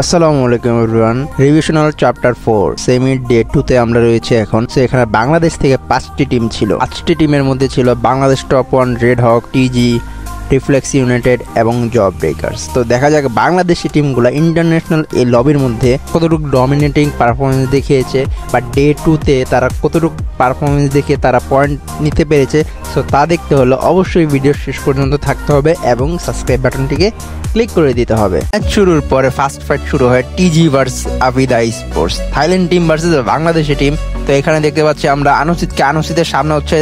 আসসালামু আলাইকুম everyone. Revisional chapter 4 semi day 2 তে আমরা রয়েছে এখন। এখানে বাংলাদেশ থেকে 5টি টিম ছিল। 5টি টিমের মধ্যে ছিল বাংলাদেশ টপ 1, রেড হক, টিজি, রিফ্লেক্স ইউনাইটেড এবং জব ব্রেকার্স। তো দেখা যাক বাংলাদেশি টিমগুলো ইন্টারন্যাশনাল এই লবির মধ্যে কতটুকু ডমিনেটিং পারফরমেন্স দেখিয়েছে বা ডে 2 তে তারা কতটুকু পারফরমেন্স দেখে তারা পয়েন্ট নিতে পেরেছে। সো তা দেখতে হলে অবশ্যই ভিডিও শেষ পর্যন্ত থাকতে হবে এবং সাবস্ক্রাইব বাটনটিকে ক্লিক করে দিতে হবে। ম্যাচ শুরুর পরে ফার্স্ট ফাইট শুরু হয় টিজি versus Abida sports, Thailand team versus Bangladeshi team. তো এখানে দেখতে পাচ্ছি আমরা আনুসিতের সামনে হচ্ছে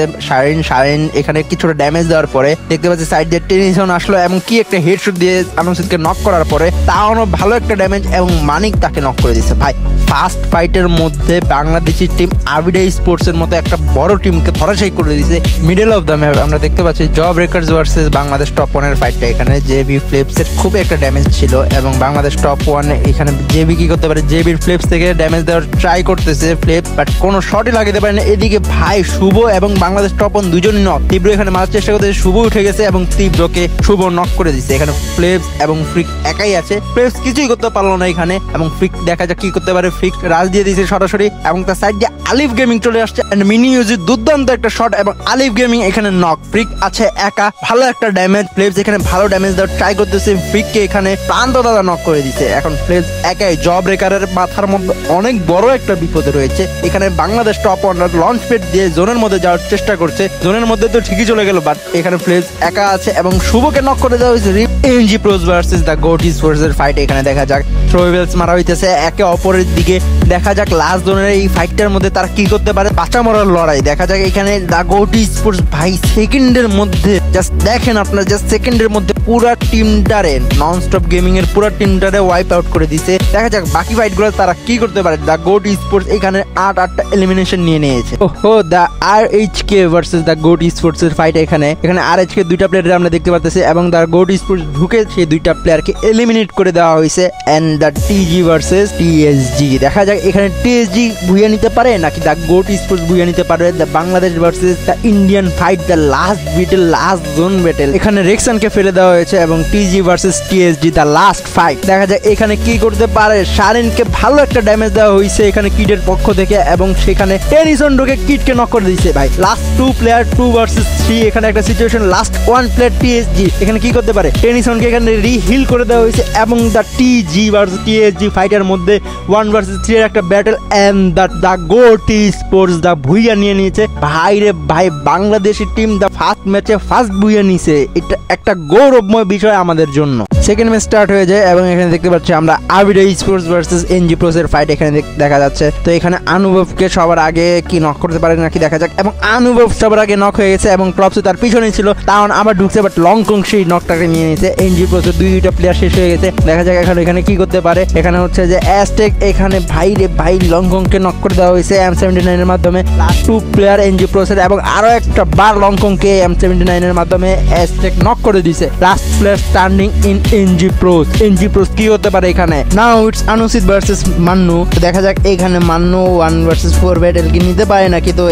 শারিন এখানে কিছুটা ড্যামেজ দেওয়ার পরে দেখতে পাচ্ছি সাইড দিয়ে টেনিসন আসলো এবং কি একটা হেডশট দিয়ে আনুসিতকে নক করার পরে তাও ভালো একটা ড্যামেজ এবং মানিক তাকে নক করে দিচ্ছে। ভাই ফার্স্ট ফাইটের মধ্যে বাংলাদেশি টিম আবিদা স্পোর্টস এর মতো একটা বড় টিমকে ধরাশায়ী করে দিয়েছে। মিডল অফ দ্য ম্যাপ আমরা দেখতে পাচ্ছি job breakers versus Bangladesh top 1 এর ফাইটটা। এখানে জেবি ফ্লিপস এর খুব একটা ড্যামেজ ছিল এবং বাংলাদেশ টপ 1 এখানে জেবি কি করতে পারে, জেবির ফ্লিপস থেকে ড্যামেজ দেওয়ার ট্রাই করতেছে ফ্লিপ, বাট কোনো শটই লাগাতে পারে না। এদিকে ভাই শুভ এবং বাংলাদেশ টপ 1 দুজনই নক। তীব্র এখানে মারার চেষ্টা করতেছে, শুভ উঠে গেছে এবং তীব্রকে শুভ নক করে দিচ্ছে। এখানে ফ্লিপস এবং ফ্রিক একাই আছে, ফ্লিপস কিছুই করতে পারলো না এখানে এবং ফ্রিক দেখা যাক কি করতে পারে। ফ্রিক রাজ দিয়ে দিয়েছে সরাসরি এবং তার সাইড দিয়ে আলিফ গেমিং চলে আসছে এন্ড মিনি ইউজি দুর্দান্ত একটা শট এবং আলিফ গেমিং এখানে নক। ফ্রিক আছে একা, ভালো একটা ড্যামেজ। ফ্লিপস এখানে ভালো ড্যামেজ দেওয়ার ট্রাই করতেছে, ফ্রিককে এখানে প্রান্ত দাদা নক করে দিচ্ছে। এখন ফ্লিপস একাই জব ব্রেকারের মাথার মধ্যে অনেক বড় একটা বিপদে রয়েছে। এখানে বাংলাদেশ টপ 1 লঞ্চ প্যাড দিয়ে জোনের মধ্যে যাওয়ার চেষ্টা করছে, জোনের মধ্যে তো ঠিকই চলে গেল, বাট এখানে ফ্লিপস একা আছে এবং শুভকে নক করে দেওয়া হয়েছে। NG pros versus the goat sports এর ফাইট। এখানে দেখা যাক থ্রোবেলস মারা হইতেছে একে অপরের দিকে। দেখা যাক লাস্ট জোনের এই ফাইটটার মধ্যে তারা কি করতে পারে, বাঁচা মরার লড়াই। দেখা যাক এখানে দ্য গোট স্পোর্টস ভাই সেকেন্ডের মধ্যে জাস্ট দেখেন আপনারা, জাস্ট সেকেন্ডের মধ্যে পুরা টিমটারে নন স্টপ গেমিং এর পুরা টিমটারে ওয়াইপ আউট করে দিছে। দেখা যাক বাকি ফাইটগুলো তারা কি করতে পারে। দ্য গোট স্পোর্টস এখানে 8টা এলিমিনেশন নিয়ে নিয়েছে। ওহো, the RHK versus the goat sports এর ফাইট। এখানে আরএইচকে দুইটা প্লেয়ার আমরা দেখতে পাচ্ছি এবং দ্য গোট স্পোর্টস ঢুকে সেই দুইটা প্লেয়ারকে এলিমিনেট করে দেওয়া হয়েছে। And the TG versus TSG. দেখা যাক এখানে টিএসজি বুইয়া নিতে পারে নাকি দ্য গোট স্পোর্টস বুইয়া নিতে পারে। The Bangladesh versus the Indian fight, the last battle, last zone battle. এখানে রেক্সানকে ফেলে দেওয়া হয়েছে এবং টিজি versus TSG the last fight. দেখা যাক এখানে কি করতে পারে। শারিনকে ভালো একটা ড্যামেজ দেওয়া হয়েছে এখানে কিডের পক্ষ থেকে এবং সেখানে টেনিসন ঢুকে কিডকে নক করে দিয়েছে। ভাই লাস্ট 2 প্লেয়ার 2 ভার্সেস 3 এখানে একটা সিচুয়েশন। লাস্ট 1 প্লেয়ার টিএসজি এখানে কি করতে পারে, টেনিসনকে এখানে রিহিল করে দেওয়া হয়েছে এবং দ্য টিজি ভার্সেস টিএসজি ফাইটের মধ্যে 1 ভার্সেস 3 এর একটা battle and the goat sports the booyah নিয়ে নিয়েছে। ভাই রে ভাই, বাংলাদেশি টিম দ্য ফার্স্ট ম্যাচে ফার্স্ট ভুইয়া নিয়েছে, এটা একটা গৌরবময় বিষয় আমাদের জন্য। সেকেন্ড ম্যাচ স্টার্ট হয়ে যায় এবং এখানে দেখতে পাচ্ছি আমরা আবিদা স্পোর্টস ভার্সেস এনজি প্রোস এর ফাইট এখানে দেখা যাচ্ছে। তো এখানে অনুভবকে সবার আগে কি নক করতে পারে নাকি দেখা যাক এবং অনুভব সবার আগে নক হয়ে গেছে এবং ক্লপস তার পিছনে ছিল, তাও আবার ঢুকছে, বাট লং কং সেই নকটাকে নিয়ে নিয়েছে। এনজি প্রোস এর দুইটা প্লেয়ার শেষ হয়ে গেছে। দেখা যাক এখানে কি করতে পারে। এখানে হচ্ছে যে অ্যাজটেক এখানে ভাই রে ভাই লং কংকে নক করে দেওয়া হয়েছে M79 এর মাধ্যমে। লাস্ট 2 প্লেয়ার এনজি প্রোস এর এবং আরো একটা বার লং কংকে M79 এর মাধ্যমে অ্যাজটেক নক করে দিয়েছে। Last player standing in NG pros কি হতে পারে এখানে। নাও ইটস আনুসিত ভার্সেস মান্নু। দেখা যাক এখানে মান্নু 1 ভার্সেস 4 ব্যাটেল কি নিতে পারে নাকি। তো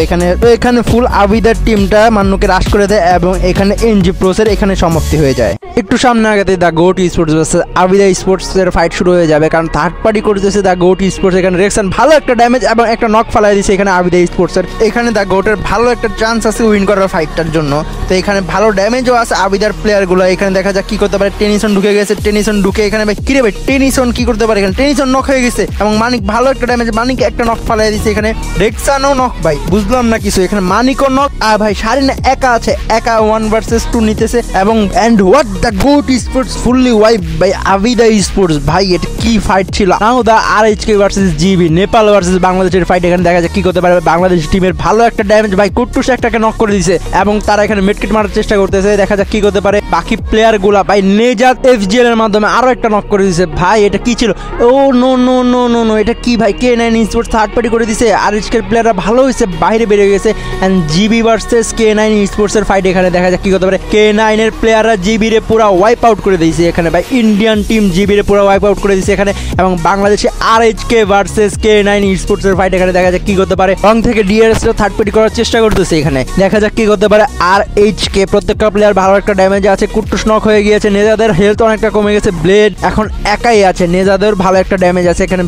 এখানে ফুল আবিদার টিমটা মান্নুকে রাশ করে দেয় এবং এখানে এনজি প্রোস এর এখানে সমাপ্তি হয়ে যায়। একটু সামনে আগাতে the goat sports versus Abida sports এর ফাইট শুরু হয়ে যাবে কারণ থার্ড পার্টি করতেছে দ্য গোট স্পোর্টস। এখানে রেক্সান ভালো একটা ড্যামেজ এবং একটা নক ফালাই দিয়েছে এখানে আবিদা স্পোর্টস এর। এখানে দ্য গোটের ভালো একটা চান্স আছে উইন করার ফাইটটার জন্য। তো এখানে ভালো ড্যামেজও আছে আবিদার প্লেয়ার গুলো। এখানে দেখা যাক কি করতে পারে। টেনিসন ঢুকে গেছে, টেনিসন ঢুকে এখানে ভাই কিরে ভাই টেনিসন কি করতে পারে। এখানে টেনিসন নক হয়ে গেছে এবং মানিক ভালো একটা ড্যামেজ, মানিক একটা নক ফালাই দিয়েছে। এখানে রেক্সানও নক, ভাই বুঝলাম না কিছু। এখানে মানিকও নক আর ভাই শারিন একা আছে, একা 1 ভার্সেস 2 নিতেছে এবং and what the goat sports fully wipe by Abida sports. ভাই এটা কি ফাইট ছিল। Now the RHK versus GB, Nepal versus বাংলাদেশের ফাইট। এখানে দেখা যাক কি করতে পারে বাংলাদেশ টিমের। ভালো একটা ড্যামেজ, ভাই কুট্টুস একটাকে নক করে দিয়েছে এবং তারা এখানে মিডকিট মারার চেষ্টা করতেছে। দেখা যাক কি করতে পারে বাকি প্লেয়ার গুলা। ভাই নেজাত এফজিএল এর মাধ্যমে আরো একটা নক করে দিয়েছে। ভাই এটা কি ছিল, ও no no no no no, এটা কি ভাই। K9 স্পোর্টস থার্ড পার্টি করে দিয়েছে। আরএইচকে প্লেয়াররা ভালো হয়েছে, বাইরে বেরিয়ে গেছে। And GB versus K9 sports এর ফাইট। এখানে দেখা যাক কি করতে পারে। K9 এর প্লেয়াররা জিবি রে পুরো ওয়াইপ আউট করে দিয়েছে এখানে। ভাই ইন্ডিয়ান টিম জিবি রে পুরো ওয়াইপ আউট করে দিয়েছে এখানে এবং বাংলাদেশে আরএইচকে ভার্সেস K9 স্পোর্টস এর ফাইট। এখানে দেখা যাক কি করতে পারে। রং থেকে ডিআরএস রা থার্ড পার্টি করার চেষ্টা করতেছে এখানে। দেখা যাক কি করতে পারে। আরএইচকে প্রত্যেকটা প্লেয়ার ভালো একটা ড্যামেজ আছে, কুট্টুস নক হয়ে গিয়েছে, নেজাদের হেলথ অনেকটা কমে গেছে। ব্লেড এখন একাই আছে, নেজাদের ভালো একটা ড্যামেজ আছে এখানে।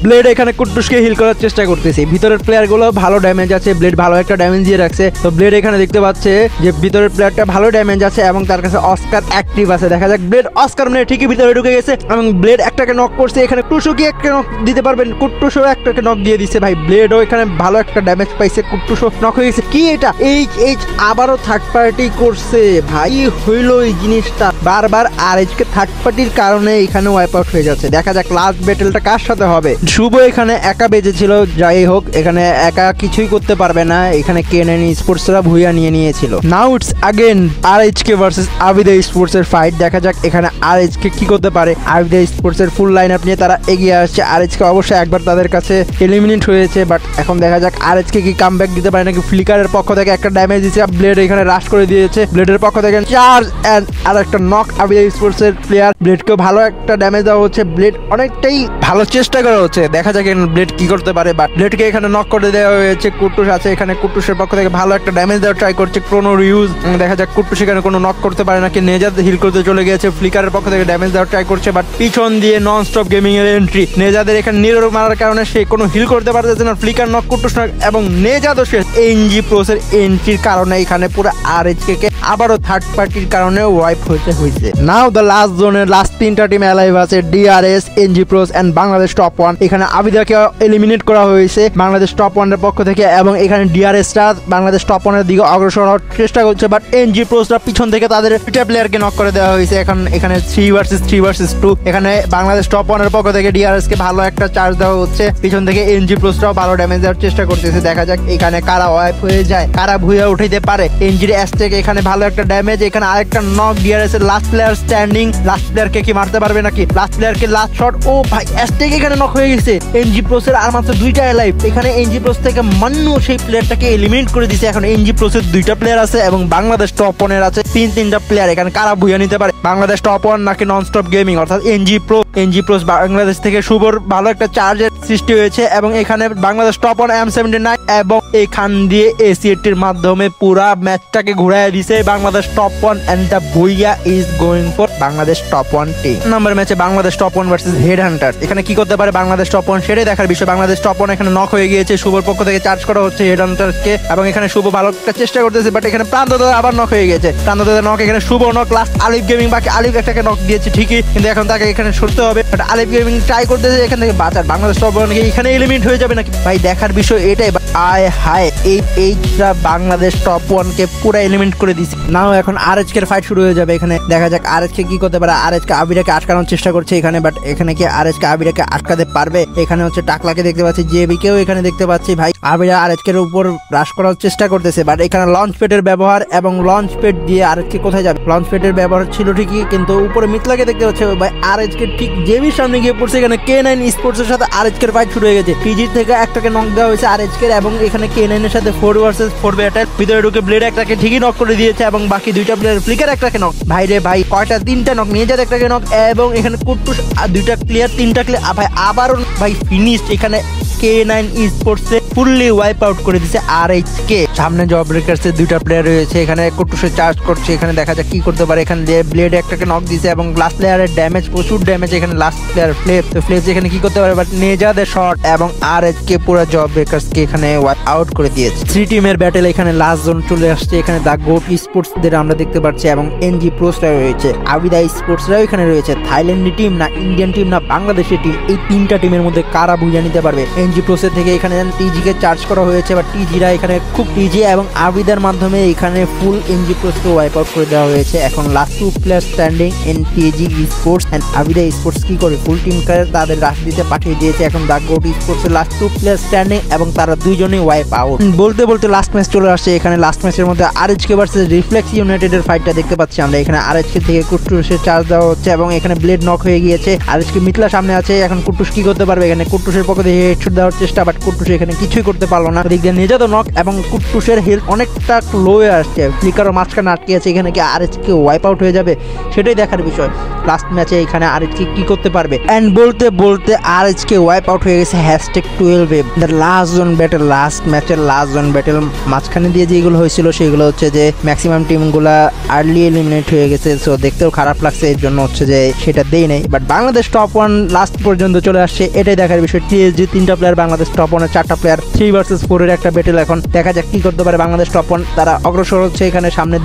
ব্লেড এখানে কুট্টুসকে হিল করার চেষ্টা করতেছে। ভিতরের প্লেয়ার গুলো ভালো ড্যামেজ আছে, ব্লেড ভালো একটা ড্যামেজ দিয়ে রাখছে। তো ব্লেড এখানে দেখতে পাচ্ছে যে ভিতরের প্লেয়ারটা ভালো ড্যামেজ আছে এবং তার কাছে অস্কার অ্যাক্টিভ আছে। দেখা যাক ব্লেড অস্কার মানে ঠিকই ভিতরে ঢুকে গেছে এবং ব্লেড একটাকে নক করছে। এখানে টুসু কি একটা নক দিতে পারবেন? কুট্টুসও একটাকে নক দিয়ে দিচ্ছে ভাই। ব্লেডও এখানে ভালো একটা ড্যামেজ পাইছে, কুট্টুসও নক হয়ে গেছে। কি এটা এইচ আবারও থার্ড পার্টি করছে ভাই, হইলো এই জিনিসটা বারবার। আর এইচকে থার্ড পার্টির কারণে এখানে ওয়াইপ আউট হয়ে যাচ্ছে। দেখা যাক লাস্ট ব্যাটেলটা কার সাথে হবে। শুভ এখানে একা বেঁচেছিল, যাই হোক এখানে একা কিছুই করতে পারবে না। এখানে কেএনএন স্পোর্টসরা ভুইয়া নিয়েছিল। Now it's again RHK versus Abida sports এর ফাইট। দেখা যাক এখানে আরএইচকে কি করতে পারে। আবিদা স্পোর্টস এর ফুল লাইন আপ নিয়ে তারা এগিয়ে আসছে। আরএইচকে অবশ্যই একবার তাদের কাছে এলিমিনেট হয়েছে, বাট এখন দেখা যাক আরএইচকে কি কামব্যাক দিতে পারে নাকি। ফ্লিকারের পক্ষ থেকে একটা ড্যামেজ দিচ্ছে, ব্লেড এখানে রাশ করে দিয়েছে। ব্লেডের পক্ষ থেকে চার্জ এন্ড আর একটা নক আবিদা স্পোর্টস এর প্লেয়ার। ব্লেডকে ভালো একটা ড্যামেজ দেওয়া হচ্ছে, ব্লেড অনেকটাই ভালো চেষ্টা করা হচ্ছে। দেখা যাক ব্লেড কি করতে পারে, বাট ব্লেডকে এখানে নক করে দেওয়া হয়েছে। কুট্টুস আছে এখানে, কুট্টুসের পক্ষ থেকে ভালো একটা ড্যামেজ দেওয়ার ট্রাই করছে ক্রোনো রিউজ। দেখা যাক কুট্টুস এখানে কোনো নক করতে পারে নাকি। নেজাদ হিল করতে চলে গিয়েছে, ফ্লিকারের পক্ষ থেকে ড্যামেজ দেওয়ার ট্রাই করছে, বাট পিছন দিয়ে নন স্টপ গেমিং এর এন্ট্রি। নেজাদের এখানে নিরোর মারার কারণে সে কোনো হিল করতে পারতেছে না। ফ্লিকার নক, কুট্টুস নক এবং নেজাদও শেষ। এনজি প্রোসের এন্ট্রির কারণে এখানে পুরো আরএইচকে আবারও থার্ড পার্টির কারণে ওয়াইপ হয়েছে। নাও দ্য লাস্ট জোনের লাস্ট তিনটা টিম অ্যালাইভ আছে, DRS, NG pros and Bangladesh top one. এখানে আবিদাকে এলিমিনেট করা হয়েছে বাংলাদেশ টপ ওয়ানের পক্ষ থেকে এবং এখানে ডিআরএসরা বাংলাদেশ টপ ওয়ানের দিকে অগ্রসর হওয়ার চেষ্টা করছে, বাট এনজি প্রোসরা পিছন থেকে তাদের দুইটা প্লেয়ারকে নক করে দেওয়া হয়েছে। এখন এখানে 3 ভার্সেস 2। এখানে বাংলাদেশ টপ ওয়ানের পক্ষ থেকে ডিআরএস কে ভালো একটা চার্জ দেওয়া হচ্ছে, পিছন থেকে এনজি প্রোসরাও ভালো ড্যামেজ দেওয়ার চেষ্টা করতেছে। দেখা যাক এখানে কারা ওয়াইপ হয়ে যায়, কারা ভুইয়া উঠাইতে পারে। এনজির অ্যাস্টেক এখানে ভালো একটা ড্যামেজ, এখানে আরেকটা নক। ডিআরএস এর লাস্ট প্লেয়ার স্ট্যান্ডিং, লাস্ট প্লেয়ারকে কি মারতে পারবে নাকি? লাস্ট প্লেয়ারকে লাস্ট শট। ও ভাই অ্যাস্টেক এখানে নক হয়ে গেছে। এনজি প্রোসের আর মাত্র দুইটা অ্যালাইভ। এখানে এনজি প্রোস থেকে মান্নু সেই প্লেয়ারটাকে এলিমিনেট করে দিয়েছে। এখন এনজি প্রোসের দুইটা প্লেয়ার আছে এবং বাংলাদেশ টপ ওয়ানের আছে তিনটা প্লেয়ার। এখানে কারা ভুইয়া নিতে পারে? বাংলাদেশ টপ ওয়ান নাকি নন স্টপ গেমিং অর্থাৎ এনজি প্রোস। বাংলাদেশ থেকে শুভর ভালো একটা চার্জের সৃষ্টি হয়েছে এবং এখানে বাংলাদেশ টপ ওয়ান M79 এবং এখান দিয়ে AC80 এর মাধ্যমে পুরা ম্যাচটাকে ঘুরায় দিছে Bangladesh top one and the Bhuiya is going for Bangladesh top one team. Number ম্যাচে Bangladesh top one versus head hunter. এখানে কি করতে পারে বাংলাদেশ টপ ওয়ান সেটাই দেখার বিষয়। বাংলাদেশ টপ ওয়ান এখানে নক হয়ে গিয়েছে, শুভর পক্ষ থেকে চার্জ করা হচ্ছে হেড হান্টারকে এবং এখানে শুভ ভালো একটা চেষ্টা করতেছে, বাট এখানে প্রান্তদাদা আবার নক হয়ে গেছে। প্রান্তদাদা নক, এখানে শুভ নক, লাস্ট আলিফ গেমিং। বাকি আলিফ একটাকে নক দিয়েছে ঠিকই, কিন্তু এখন তাকে এখানে সরতে হবে। বাট আলিফ গেমিং ট্রাই করতেছে এখান থেকে বাঁচার। বাংলাদেশ টপ ওয়ান এখানে এলিমিনেট হয়ে যাবে নাকি ভাই, দেখার বিষয় এটাই। আয় হায়, এইটা বাংলাদেশ টপ ওয়ান কে পুরো এলিমিনেট করে দিচ্ছে। নাও এখন আরএইচকে এর ফাইট শুরু হয়ে যাবে। এখানে দেখা যাক আরএইচকে কি করতে পারে। আরএইচকে আবিরাকে আটকানোর চেষ্টা করছে এখানে, বাট এখানে কি আরএইচকে আবিরাকে আটকাতে পারবে? এখানে হচ্ছে টাকলাকে দেখতে পাচ্ছি, জেবিকেও এখানে দেখতে পাচ্ছি। ভাই আবিরা আরএইচকে এর উপর রাশ করার চেষ্টা করতেছে, বাট এখানে লঞ্চ প্যাডের ব্যবহার এবং লঞ্চ প্যাড দিয়ে আরএইচকে কোথায় যাবে? লঞ্চ প্যাডের ব্যবহার ছিল ঠিকই, কিন্তু উপরে মিতলাকে দেখতে পাচ্ছে। ভাই আরএইচকে ঠিক জেবির সামনে গিয়ে পড়ছে। এখানে K9 স্পোর্টস এর সাথে আরএইচকে এর ফাইট শুরু হয়ে গেছে। টিজি থেকে একটাকে নক দেওয়া হয়েছে আরএইচকে এবং এখানে K9 এর সাথে 4 ভার্সেস 4 ব্যাটেল। ভিতরে ঢুকে ব্লেড একটাকে ঠিকই নক করে দিয়েছে এবং বাকি দুইটা প্লেয়ার ফ্লিকার একটাকে নক। ভাই রে ভাই, কয়টা? তিনটা নক নিয়ে যাতে একটাকে নক এবং এখানে কুট্টুস দুইটা ক্লিয়ার, তিনটা ক্লিয়ার। ভাই আবারও ভাই ফিনিশ। এখানে K9 sports fully wipe out করে দিচ্ছে আরএইচকে। সামনে জব ব্রেকার্স এর দুইটা প্লেয়ার রয়েছে, এখানে কুট্টুসে চার্জ করছে। এখানে দেখা যাক কি করতে পারে। এখানে ব্লেড একটাকে নক দিয়েছে এবং লাস্ট প্লেয়ারের ড্যামেজ, প্রচুর ড্যামেজ। এখানে লাস্ট প্লেয়ার ফ্লেপ এখানে কি করতে পারে, বাট নেজাদের শট এবং আরএইচকে পুরো জব ব্রেকার্স কে এখানে ওয়াইপ আউট করে দিয়েছে। 3 টিমের ব্যাটেল এখানে লাস্ট জোন চলে আসছে। এখানে দা গোট স্পোর্টস দের আমরা দেখতে পাচ্ছি এবং এনজি প্রোসরা রয়েছে, আবিদা স্পোর্টসরাও এখানে রয়েছে। থাইল্যান্ডি টিম না ইন্ডিয়ান টিম না বাংলাদেশি টিম, এই তিনটা টিমের মধ্যে কারা বুঝে নিতে পারবে? এনজি প্রোসের থেকে এখানে টিজি কে চার্জ করা হয়েছে, বা টিজিরা এখানে খুব টিজি এবং আবিদার মাধ্যমে এখানে ফুল এনজি প্রোসকে ওয়াইপ আউট করে দেওয়া হয়েছে। এখন last 2 player standing and TG sports and Abida sports কি করে ফুল টিম করে তাদের রাশ দিতে পাঠিয়ে দিয়েছে। এখন দা গোট স্পোর্টস এর লাস্ট 2 প্লেয়ার স্ট্যান্ডিং এবং তারা দুইজনই ওয়াইপ আউট। বলতে বলতে লাস্ট ম্যাচ চলে আসছে। এখানে লাস্ট ম্যাচের মধ্যে আরএইচকে ভার্সেস রিফ্লেক্স ইউনাইটেড এর ফাইটটা দেখতে পাচ্ছি আমরা। এখানে আরএইচকে থেকে কুট্টুসের চার্জ দেওয়া হচ্ছে এবং এখানে ব্লেড নক হয়ে গিয়েছে। আরএইচকে মিতলা সামনে আছে, এখন কুট্টুস কি করতে পারবে? এখানে কুট্টুসের পক্ষ থেকে হেডশট দেওয়ার চেষ্টা, বাট কুট্টুস এখানে কিছুই করতে পারলো না। ওদিক দিয়ে নিজেতো নক এবং কুট্টুসের হেলথ অনেকটা লো হয়ে আসছে। ফ্লিকারও মাঝখানে আটকে আছে, এখানে কি আরএচকে ওয়াইপ আউট হয়ে যাবে সেটাই দেখার বিষয়। লাস্ট ম্যাচে এখানে আরএচকে কি করতে পারবে, এন্ড বলতে বলতে আরএচকে ওয়াইপ আউট হয়ে গেছে। #12 the last zone battle, last ম্যাচের লাস্ট জোন ব্যাটেল মাঝখানে দিয়ে যেগুলো হয়েছিল সেগুলো হচ্ছে যে ম্যাক্সিমাম টিমগুলা আর্লি এলিমিনেট হয়ে গেছে। সো দেখতেও খারাপ লাগছে, এর জন্য হচ্ছে যে সেটা দেই নাই। বাট বাংলাদেশ টপ 1 লাস্ট পর্যন্ত চলে আসছে, এটাই দেখার বিষয়। টিএসজি 3টা প্লেয়ার, বাংলাদেশ টপ 1 এর 4টা প্লেয়ার, 3 ভার্সেস 4 এর একটা ব্যাটেল। এখন দেখা যাক কি করতে পারে বাংলাদেশ টপ 1। তারা অগ্রসর হচ্ছে এখানে সামনের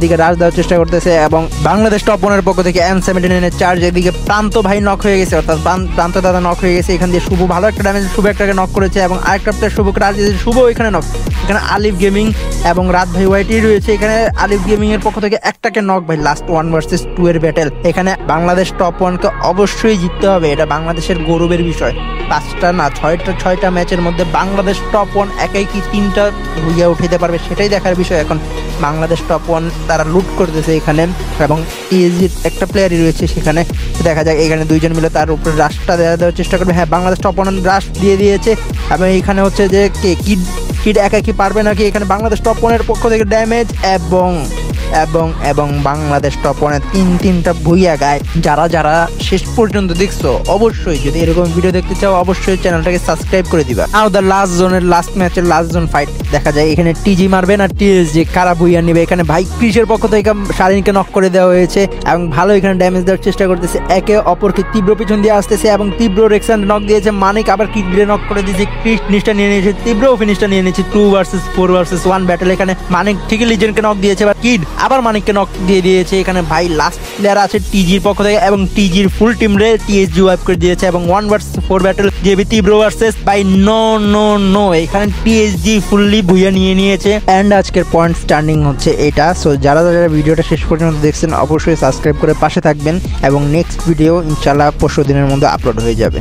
দিকে রাশ দেওয়ার চেষ্টা করতেছে এবং বাংলাদেশ টপ 1 এর পক্ষ থেকে M79 এর চার্জ। এদিকে প্রান্ত ভাই নক হয়ে গেছে, অর্থাৎ প্রান্ত দাদা নক হয়ে গেছে। এখান দিয়ে শুভ ভালো একটা ড্যামেজ, শুভ একটাকে নক করেছে এবং আরেকটা প্লেয়ার শুভকে রাজ দিয়েছে, শুভ এখানে নক। এখানে আলিফ গেমিং এবং রাত ভাই ওয়াইটি রয়েছে। এখানে আলিফ গেমিং এর পক্ষ থেকে একটাকে নক ভাই। লাস্ট 1 ভার্সেস 2 এর ব্যাটেল। এখানে বাংলাদেশ টপ 1 কে অবশ্যই জিততে হবে, এটা বাংলাদেশের গৌরবের বিষয়। 5টা না 6টা ম্যাচের মধ্যে বাংলাদেশ টপ 1 একাই কি 3টা হইয়া উঠাইতে পারবে সেটাই দেখার বিষয়। এখন বাংলাদেশ টপ 1 তারা লুট করতেছে এখানে এবং টিএসজির একটা প্লেয়ারই রয়েছে সেখানে। দেখা যাক এখানে দুইজন মিলে তার উপরে রাশটা দেওয়ার চেষ্টা করবে। হ্যাঁ, বাংলাদেশ টপ 1 রাশ দিয়ে দিয়েছে এবং এখানে হচ্ছে যে কিড একা কি পারবে নাকি। এখানে বাংলাদেশ টপ 1 এর পক্ষ থেকে ড্যামেজ এবং বাংলাদেশ টপ 1 এর 3টা ভুইয়া গায়। যারা শেষ পর্যন্ত দেখছো অবশ্যই যদি এরকম ভিডিও দেখতে চাও অবশ্যই চ্যানেলটাকে সাবস্ক্রাইব করে দিবা। নাও দ্য লাস্ট জোনের লাস্ট ম্যাচের লাস্ট জোন ফাইট। দেখা যায় এখানে টিজি মারবে না টিএসজি, কারা ভুইয়া নিবে। এখানে ভাই ক্রিসের পক্ষ থেকে শারিনকে নক করে দেওয়া হয়েছে এবং ভালো এখানে ড্যামেজ দেওয়ার চেষ্টা করতেছে। একে অপরকে তীব্র পিছন দিয়ে আসতেছে এবং তীব্র রেক্সান নক দিয়েছে। মানিক আবার কিড দিয়ে নক করে দিয়েছে, ক্রিস ফিনিশটা নিয়ে নিয়েছে, তীব্র ফিনিশটা নিয়ে নিয়েছে। 2 ভার্সেস 4 ভার্সেস 1 ব্যাটেল। এখানে মানিক ঠিকই লিজেন্ডকে নক দিয়েছে, বা কিড আবার মানিককে নক দিয়ে দিয়েছে। এখানে ভাই লাস্ট প্লেয়ার আছে টিজির পক্ষ থেকে এবং টিজির ফুল টিম রে টিএসজি ওয়াইপ করে দিয়েছে এবং 1 ভার্সেস 4 ব্যাটেল। জেবি তীব্র ভার্সেস ভাই নো এখানে টিএসজি ফুললি ভুইয়া নিয়ে নিয়েছে। এন্ড আজকের পয়েন্ট স্ট্যান্ডিং হচ্ছে এটা। সো যারা ভিডিওটা শেষ পর্যন্ত দেখছেন অবশ্যই সাবস্ক্রাইব করে পাশে থাকবেন এবং নেক্সট ভিডিও ইনশাআল্লাহ 5 দিনের মধ্যে আপলোড হয়ে যাবে।